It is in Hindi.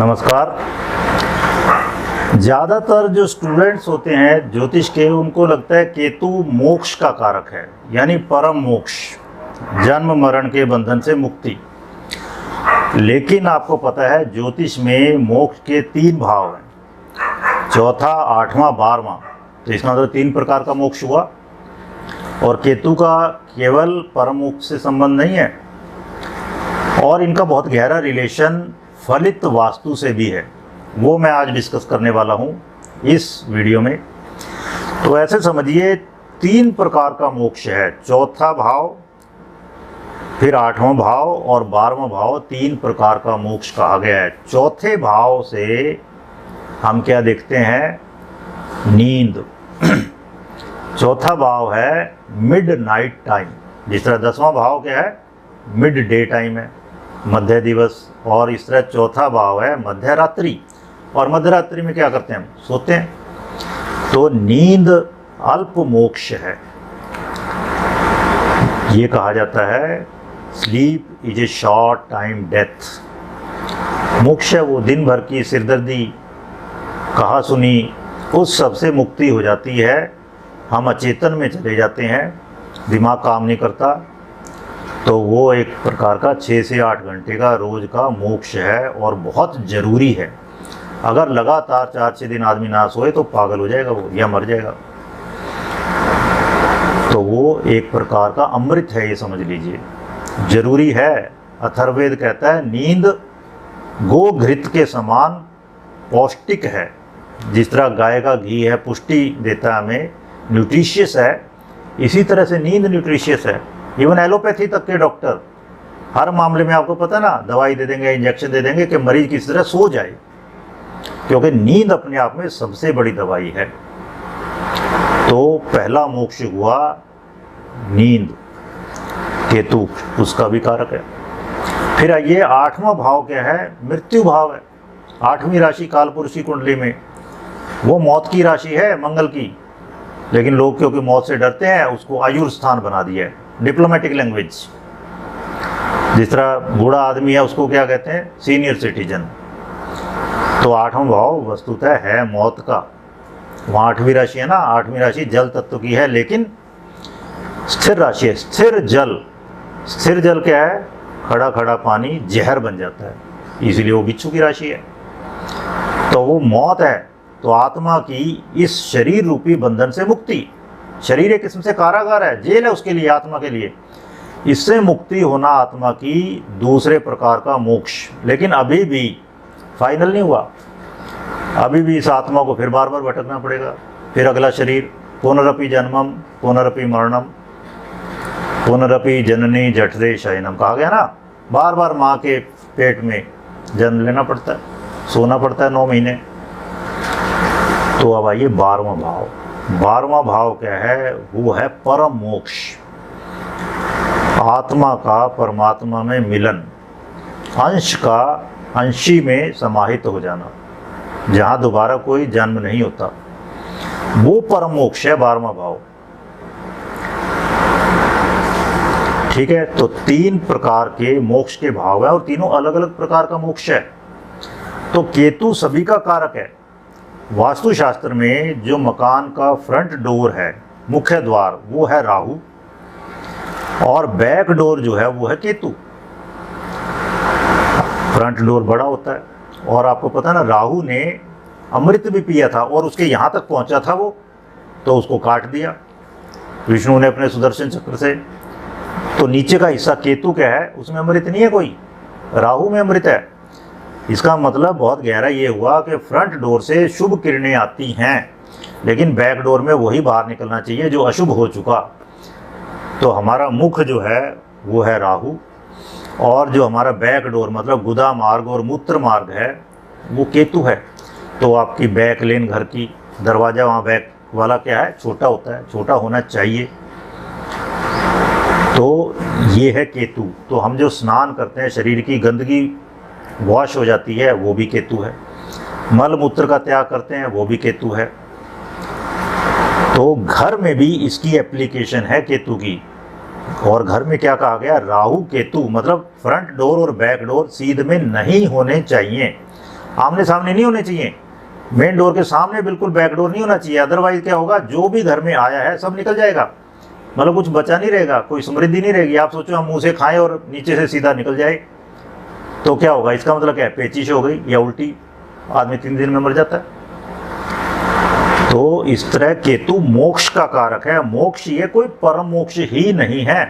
नमस्कार। ज़्यादातर जो स्टूडेंट्स होते हैं ज्योतिष के, उनको लगता है केतु मोक्ष का कारक है, यानी परम मोक्ष, जन्म मरण के बंधन से मुक्ति। लेकिन आपको पता है ज्योतिष में मोक्ष के 3 भाव हैं, चौथा, 8वां, 12वां। तो इसका मतलब 3 प्रकार का मोक्ष हुआ। और केतु का केवल परम मोक्ष से संबंध नहीं है, और इनका बहुत गहरा रिलेशन फलित वास्तु से भी है। वो मैं आज डिस्कस करने वाला हूँ इस वीडियो में। तो ऐसे समझिए 3 प्रकार का मोक्ष है, चौथा भाव, फिर 8वां भाव और 12वां भाव। 3 प्रकार का मोक्ष कहा गया है। चौथे भाव से हम क्या देखते हैं? नींद। चौथा भाव है मिड नाइट टाइम, जिस तरह 10वां भाव क्या है? मिड डे टाइम है, मध्य दिवस। और इस तरह चौथा भाव है मध्य रात्रि। और मध्य रात्रि में क्या करते हैं? हम सोते हैं। तो नींद अल्प मोक्ष है। ये कहा जाता है sleep is a short time death. मोक्ष है वो दिन भर की सिरदर्दी, कहा सुनी, उस सब से मुक्ति हो जाती है। हम अचेतन में चले जाते हैं, दिमाग काम नहीं करता। तो वो एक प्रकार का 6 से 8 घंटे का रोज़ का मोक्ष है, और बहुत ज़रूरी है। अगर लगातार 4-6 दिन आदमी ना सोए तो पागल हो जाएगा वो, या मर जाएगा। तो वो एक प्रकार का अमृत है, ये समझ लीजिए, जरूरी है। अथर्ववेद कहता है नींद गो घृत के समान पौष्टिक है। जिस तरह गाय का घी है, पुष्टि देता है हमें, न्यूट्रिशियस है, इसी तरह से नींद न्यूट्रिशियस है। इवन एलोपैथी तक के डॉक्टर हर मामले में, आपको पता है ना, दवाई दे देंगे, इंजेक्शन दे देंगे कि मरीज किस तरह सो जाए, क्योंकि नींद अपने आप में सबसे बड़ी दवाई है। तो पहला मोक्ष हुआ नींद, केतु उसका भी कारक है। फिर आइए 8वां भाव क्या है? मृत्यु भाव है। 8वीं राशि कालपुरुषी कुंडली में, वो मौत की राशि है, मंगल की। लेकिन लोग क्योंकि मौत से डरते हैं, उसको आयुर स्थान बना दिया है, डिप्लोमेटिक लैंग्वेज। जिस तरह बूढ़ा आदमी है उसको क्या कहते हैं? Senior citizen. तो 8वां भाव वस्तुतः है मौत का। वहाँ 8वीं राशि है ना, 8वीं राशि जल तत्व की है, लेकिन स्थिर राशि है, स्थिर जल। स्थिर जल क्या है? खड़ा खड़ा पानी जहर बन जाता है, इसीलिए वो बिच्छू की राशि है। तो वो मौत है। तो आत्मा की इस शरीर रूपी बंधन से मुक्ति। शरीर एक किस्म से कारागार है, जेल है उसके लिए, आत्मा के लिए। इससे मुक्ति होना आत्मा की दूसरे प्रकार का मोक्ष। लेकिन अभी भी फाइनल नहीं हुआ। अभी भी इस आत्मा को फिर बार बार भटकना पड़ेगा। फिर अगला शरीर, पुनरपि जन्मम पुनरपि मरणम पुनरपि जननी जठरे शयनम, कहा गया ना। बार बार माँ के पेट में जन्म लेना पड़ता है, सोना पड़ता है 9 महीने। तो अब आइए 12वां भाव। 12वां भाव क्या है? वो है परम मोक्ष, आत्मा का परमात्मा में मिलन, अंश का अंशी में समाहित हो जाना, जहाँ दोबारा कोई जन्म नहीं होता। वो परम मोक्ष है 12वां भाव। ठीक है। तो 3 प्रकार के मोक्ष के भाव है, और तीनों अलग अलग प्रकार का मोक्ष है। तो केतु सभी का कारक है। वास्तुशास्त्र में जो मकान का फ्रंट डोर है, मुख्य द्वार, वो है राहु, और बैक डोर जो है वो है केतु। फ्रंट डोर बड़ा होता है, और आपको पता है ना, राहु ने अमृत भी पिया था और उसके यहाँ तक पहुँचा था वो, तो उसको काट दिया विष्णु ने अपने सुदर्शन चक्र से। तो नीचे का हिस्सा केतु क्या है? उसमें अमृत नहीं है कोई, राहु में अमृत है। इसका मतलब बहुत गहरा ये हुआ कि फ्रंट डोर से शुभ किरणें आती हैं, लेकिन बैक डोर में वही बाहर निकलना चाहिए जो अशुभ हो चुका। तो हमारा मुख जो है वो है राहु, और जो हमारा बैक डोर मतलब गुदा मार्ग और मूत्र मार्ग है वो केतु है। तो आपकी बैक लेन, घर की दरवाज़ा, वहाँ बैक वाला क्या है? छोटा होता है, छोटा होना चाहिए। तो ये है केतु। तो हम जो स्नान करते हैं, शरीर की गंदगी वॉश हो जाती है, वो भी केतु है। मल मूत्र का त्याग करते हैं, वो भी केतु है। तो घर में भी इसकी एप्लीकेशन है केतु की। और घर में क्या कहा गया? राहु केतु, मतलब फ्रंट डोर और बैक डोर सीध में नहीं होने चाहिए। आमने सामने नहीं होने चाहिए, मेन डोर के सामने बिल्कुल बैक डोर नहीं होना चाहिए। अदरवाइज क्या होगा, जो भी घर में आया है सब निकल जाएगा, मतलब कुछ बचा नहीं रहेगा, कोई समृद्धि नहीं रहेगी। आप सोचो हम मुंह से खाएं और नीचे से सीधा निकल जाए तो क्या होगा, इसका मतलब क्या है, पेचिश हो गई या उल्टी, आदमी 3 दिन में मर जाता है। तो इस तरह केतु मोक्ष का कारक है। मोक्ष ये कोई परम मोक्ष ही नहीं है।